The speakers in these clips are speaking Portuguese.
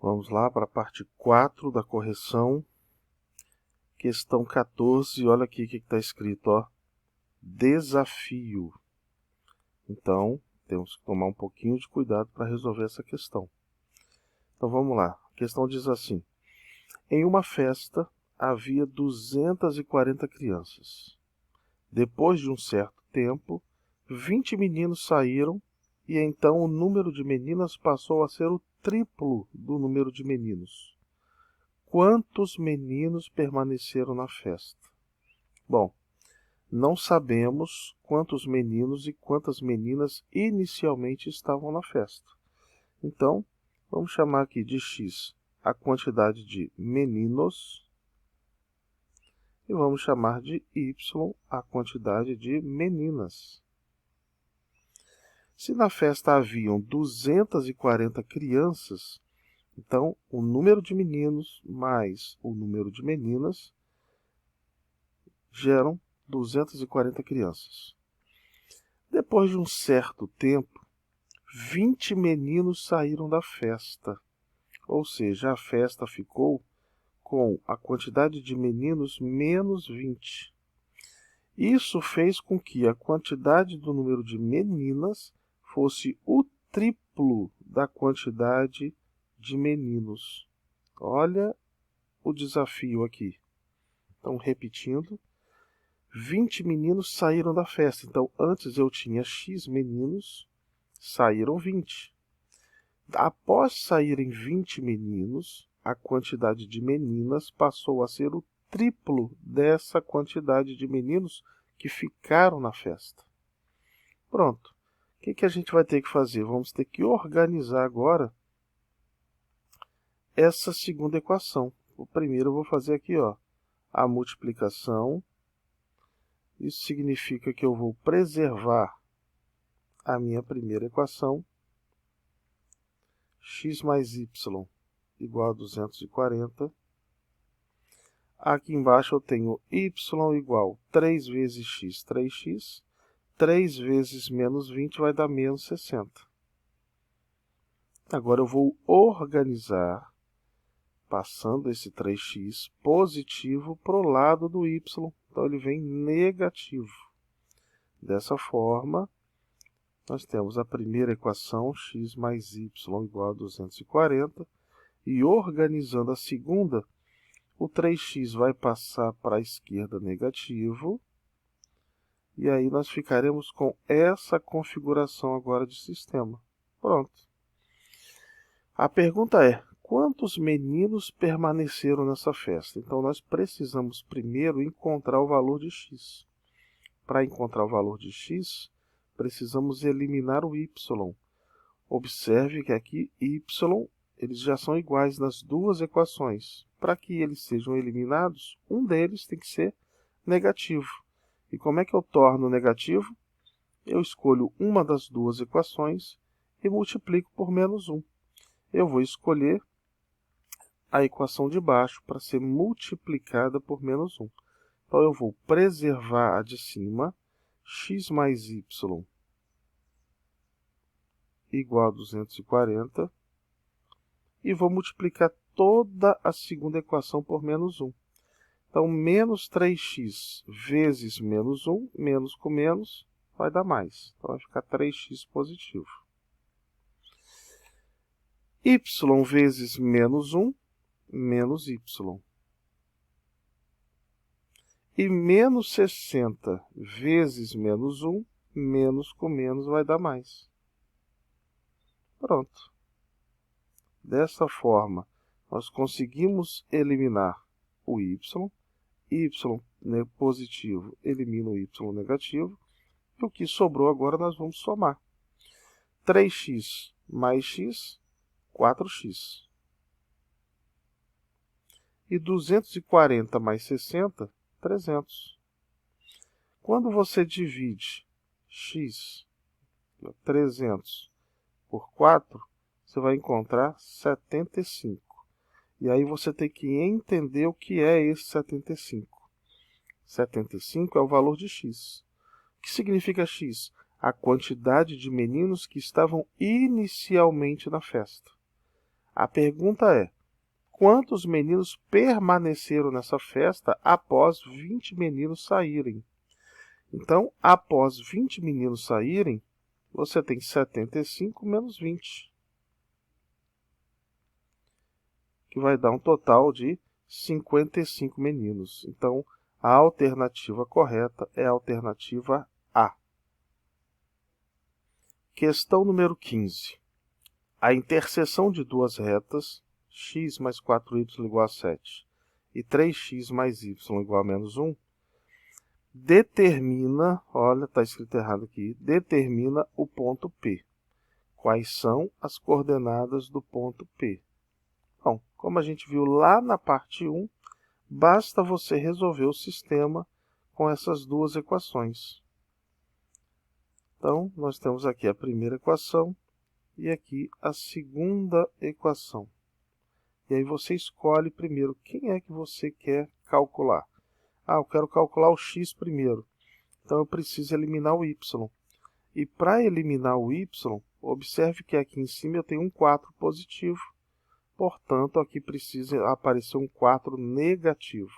Vamos lá para a parte 4 da correção. Questão 14, olha aqui o que está escrito, ó. Desafio. Então, temos que tomar um pouquinho de cuidado para resolver essa questão. Então vamos lá. A questão diz assim: em uma festa havia 240 crianças. Depois de um certo tempo, 20 meninos saíram e então o número de meninas passou a ser o triplo do número de meninos. Quantos meninos permaneceram na festa? Bom, não sabemos quantos meninos e quantas meninas inicialmente estavam na festa. Então, vamos chamar aqui de X a quantidade de meninos e vamos chamar de Y a quantidade de meninas. Se na festa haviam 240 crianças, então o número de meninos mais o número de meninas geram 240 crianças. Depois de um certo tempo, 20 meninos saíram da festa, ou seja, a festa ficou com a quantidade de meninos menos 20. Isso fez com que a quantidade do número de meninas fosse o triplo da quantidade de meninos. Olha o desafio aqui. Então, repetindo, 20 meninos saíram da festa. Então, antes eu tinha X meninos, saíram 20. Após saírem 20 meninos, a quantidade de meninas passou a ser o triplo dessa quantidade de meninos que ficaram na festa. Pronto. O que a gente vai ter que fazer? Vamos ter que organizar agora essa segunda equação. Primeiro eu vou fazer aqui, ó, a multiplicação. Isso significa que eu vou preservar a minha primeira equação. X mais y igual a 240. Aqui embaixo eu tenho y igual a 3 vezes x, 3x. 3 vezes menos 20 vai dar menos 60. Agora eu vou organizar, passando esse 3x positivo para o lado do y. Então ele vem negativo. Dessa forma, nós temos a primeira equação, x mais y igual a 240. E organizando a segunda, o 3x vai passar para a esquerda negativo. E aí nós ficaremos com essa configuração agora de sistema. Pronto. A pergunta é: quantos meninos permaneceram nessa festa? Então nós precisamos primeiro encontrar o valor de x. Para encontrar o valor de x, precisamos eliminar o y. Observe que aqui y, eles já são iguais nas duas equações. Para que eles sejam eliminados, um deles tem que ser negativo. E como é que eu torno negativo? Eu escolho uma das duas equações e multiplico por menos 1. Eu vou escolher a equação de baixo para ser multiplicada por menos 1. Então, eu vou preservar a de cima, x mais y igual a 240, e vou multiplicar toda a segunda equação por menos 1. Então, menos 3x vezes menos 1, menos com menos, vai dar mais. Então, vai ficar 3x positivo. Y vezes menos 1, menos y. E menos 60 vezes menos 1, menos com menos, vai dar mais. Pronto. Dessa forma, nós conseguimos eliminar o y. Y positivo elimina o y negativo. E o que sobrou agora nós vamos somar. 3x mais x, 4x. E 240 mais 60, 300. Quando você divide x, 300, por 4, você vai encontrar 75. E aí você tem que entender o que é esse 75. 75 é o valor de x. O que significa x? A quantidade de meninos que estavam inicialmente na festa. A pergunta é: quantos meninos permaneceram nessa festa após 20 meninos saírem? Então, após 20 meninos saírem, você tem 75 menos 20, que vai dar um total de 55 meninos. Então, a alternativa correta é a alternativa A. Questão número 15. A interseção de duas retas, x mais 4y igual a 7 e 3x mais y igual a menos 1, determina, olha, está escrito errado aqui, determina o ponto P. Quais são as coordenadas do ponto P? Bom, como a gente viu lá na parte 1, basta você resolver o sistema com essas duas equações. Então, nós temos aqui a primeira equação e aqui a segunda equação. E aí você escolhe primeiro quem é que você quer calcular. Ah, eu quero calcular o x primeiro. Então, eu preciso eliminar o y. E para eliminar o y, observe que aqui em cima eu tenho um 4 positivo. Portanto, aqui precisa aparecer um 4 negativo.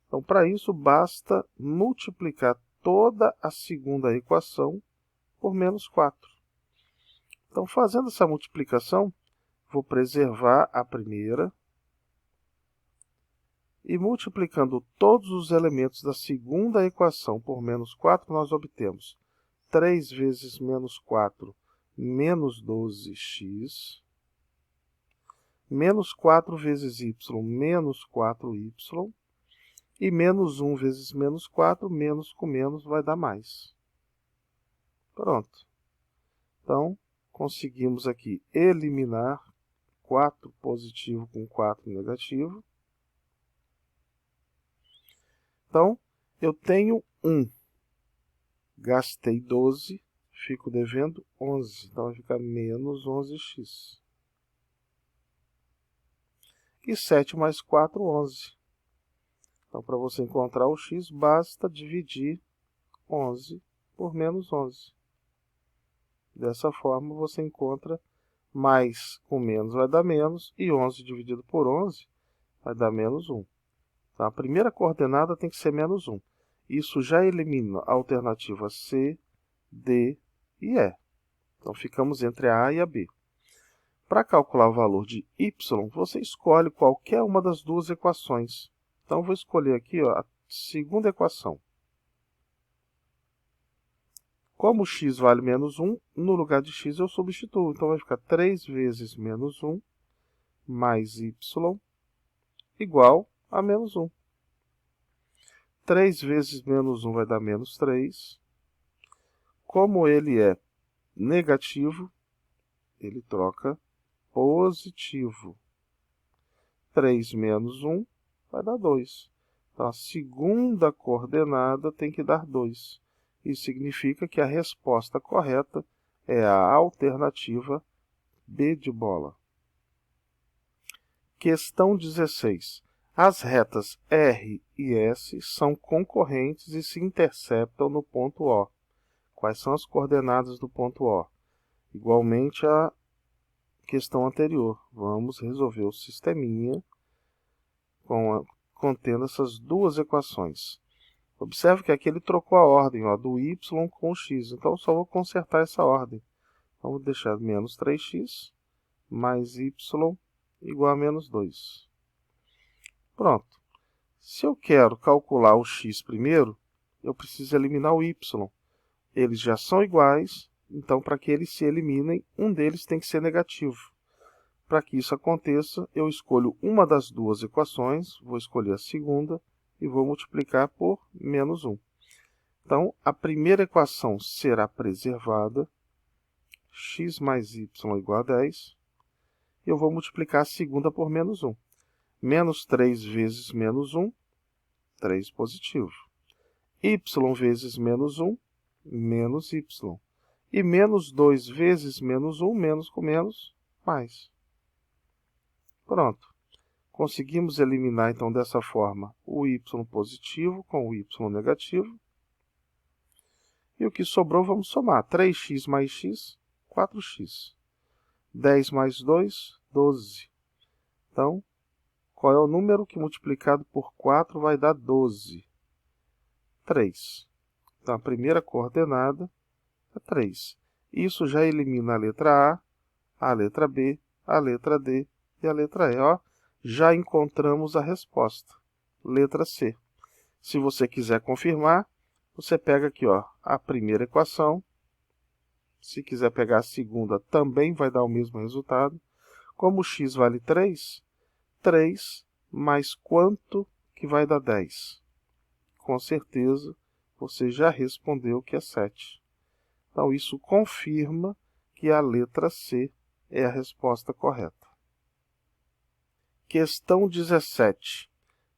Então, para isso, basta multiplicar toda a segunda equação por menos 4. Então, fazendo essa multiplicação, vou preservar a primeira. E multiplicando todos os elementos da segunda equação por menos 4, nós obtemos 3 vezes menos 4, menos 12x, menos 4 vezes y, menos 4y, e menos 1 vezes menos 4, menos com menos vai dar mais. Pronto. Então, conseguimos aqui eliminar 4 positivo com 4 negativo. Então, eu tenho 1. Gastei 12, fico devendo 11. Então, vai ficar menos 11x. E 7 mais 4, 11. Então, para você encontrar o x, basta dividir 11 por menos 11. Dessa forma, você encontra mais com menos vai dar menos, e 11 dividido por 11 vai dar menos 1. Então, a primeira coordenada tem que ser menos 1. Isso já elimina a alternativa C, D e E. Então, ficamos entre a A e a B. Para calcular o valor de y, você escolhe qualquer uma das duas equações. Então, vou escolher aqui a segunda equação. Como x vale menos 1, no lugar de x eu substituo. Então, vai ficar 3 vezes menos 1 mais y igual a menos 1. 3 vezes menos 1 vai dar menos 3. Como ele é negativo, ele troca positivo. 3 menos 1 vai dar 2. Então, a segunda coordenada tem que dar 2. Isso significa que a resposta correta é a alternativa B de bola. Questão 16. As retas R e S são concorrentes e se interceptam no ponto O. Quais são as coordenadas do ponto O? Igualmente à questão anterior, vamos resolver o sisteminha contendo essas duas equações. Observe que aqui ele trocou a ordem do y com o x, então eu só vou consertar essa ordem. Então, vou deixar menos 3x mais y igual a menos 2. Pronto. Se eu quero calcular o x primeiro, eu preciso eliminar o y. Eles já são iguais, então para que eles se eliminem, um deles tem que ser negativo. Para que isso aconteça, eu escolho uma das duas equações, vou escolher a segunda e vou multiplicar por menos 1. Então, a primeira equação será preservada, x mais y igual a 10. Eu vou multiplicar a segunda por menos 1. Menos 3 vezes menos 1, 3 positivo. Y vezes menos 1, menos y. E menos 2 vezes menos 1, menos com menos, mais. Pronto. Conseguimos eliminar, então, dessa forma, o y positivo com o y negativo. E o que sobrou, vamos somar. 3x mais x, 4x. 10 mais 2, 12. Então, qual é o número que multiplicado por 4 vai dar 12? 3. Então, a primeira coordenada é 3. Isso já elimina a letra A letra B, a letra D e a letra E. Ó, já encontramos a resposta, letra C. Se você quiser confirmar, você pega aqui, ó, a primeira equação. Se quiser pegar a segunda, também vai dar o mesmo resultado. Como x vale 3, 3 mais quanto que vai dar 10? Com certeza, você já respondeu que é 7. Então, isso confirma que a letra C é a resposta correta. Questão 17.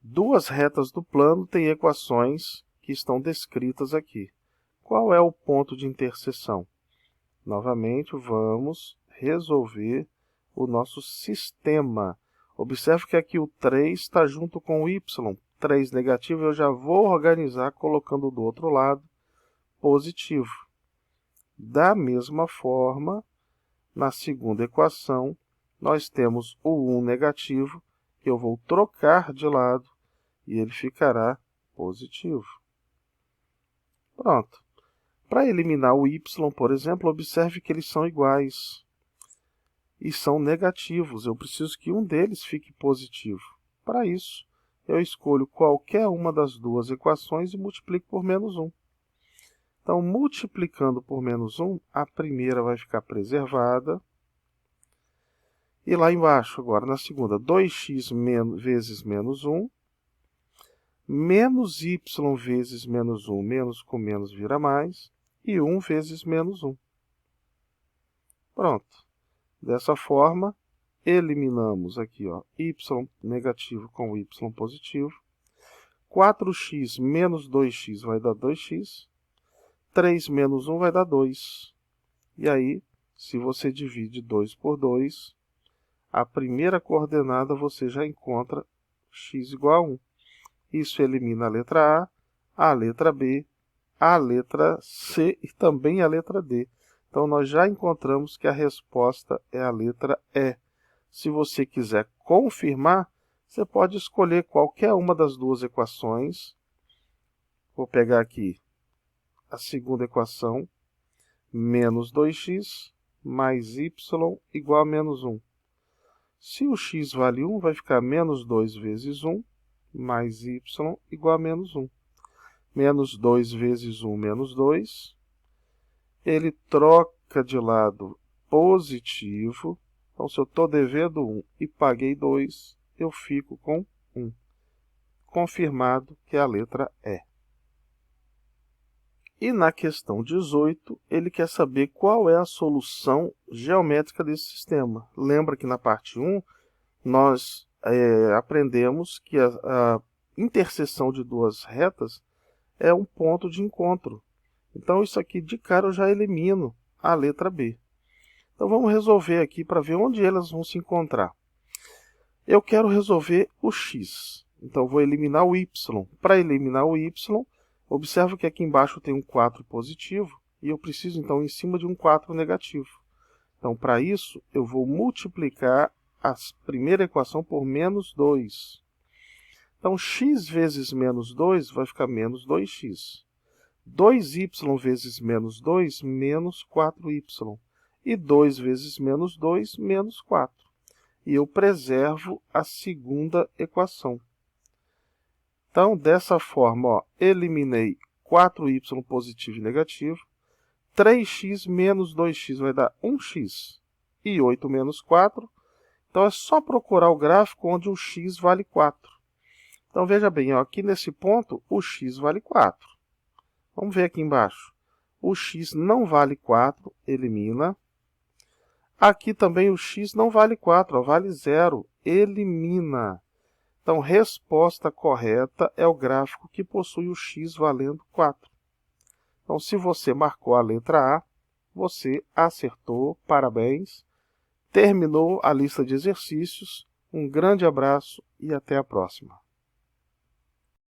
Duas retas do plano têm equações que estão descritas aqui. Qual é o ponto de interseção? Novamente, vamos resolver o nosso sistema. Observe que aqui o 3 está junto com o y. 3 negativo, eu já vou organizar colocando do outro lado positivo. Da mesma forma, na segunda equação, nós temos o 1 negativo, que eu vou trocar de lado, e ele ficará positivo. Pronto. Para eliminar o y, por exemplo, observe que eles são iguais e são negativos. Eu preciso que um deles fique positivo. Para isso, eu escolho qualquer uma das duas equações e multiplico por menos 1. Então, multiplicando por menos 1, a primeira vai ficar preservada. E lá embaixo, agora, na segunda, 2x vezes menos 1, menos y vezes menos 1, menos com menos vira mais, e 1 vezes menos 1. Pronto. Dessa forma, eliminamos aqui, ó, y negativo com y positivo. 4x menos 2x vai dar 2x. 3 menos 1 vai dar 2. E aí, se você divide 2 por 2, a primeira coordenada você já encontra x igual a 1. Isso elimina a letra a letra B, a letra C e também a letra D. Então, nós já encontramos que a resposta é a letra E. Se você quiser confirmar, você pode escolher qualquer uma das duas equações. Vou pegar aqui a segunda equação, menos 2x mais y igual a menos 1. Se o x vale 1, vai ficar menos 2 vezes 1 mais y igual a menos 1. Menos 2 vezes 1, menos 2. Ele troca de lado positivo. Então, se eu estou devendo 1 e paguei 2, eu fico com 1. Confirmado que é a letra E. E na questão 18, ele quer saber qual é a solução geométrica desse sistema. Lembra que na parte 1, nós aprendemos que a interseção de duas retas é um ponto de encontro. Então, isso aqui de cara eu já elimino a letra B. Então, vamos resolver aqui para ver onde elas vão se encontrar. Eu quero resolver o x. Então, vou eliminar o y. Para eliminar o y, observe que aqui embaixo tem um 4 positivo e eu preciso, então, em cima de um 4 negativo. Então, para isso, eu vou multiplicar a primeira equação por menos 2. Então, x vezes menos 2 vai ficar menos 2x. 2y vezes menos 2, menos 4y. E 2 vezes menos 2, menos 4. E eu preservo a segunda equação. Então, dessa forma, ó, eliminei 4y positivo e negativo. 3x menos 2x vai dar 1x. E 8 menos 4. Então, é só procurar o gráfico onde o x vale 4. Então, veja bem, ó, aqui nesse ponto, o x vale 4. Vamos ver aqui embaixo. O x não vale 4, elimina. Aqui também o x não vale 4, ó, vale 0, elimina. Então, resposta correta é o gráfico que possui o x valendo 4. Então, se você marcou a letra A, você acertou, parabéns. Terminou a lista de exercícios. Um grande abraço e até a próxima.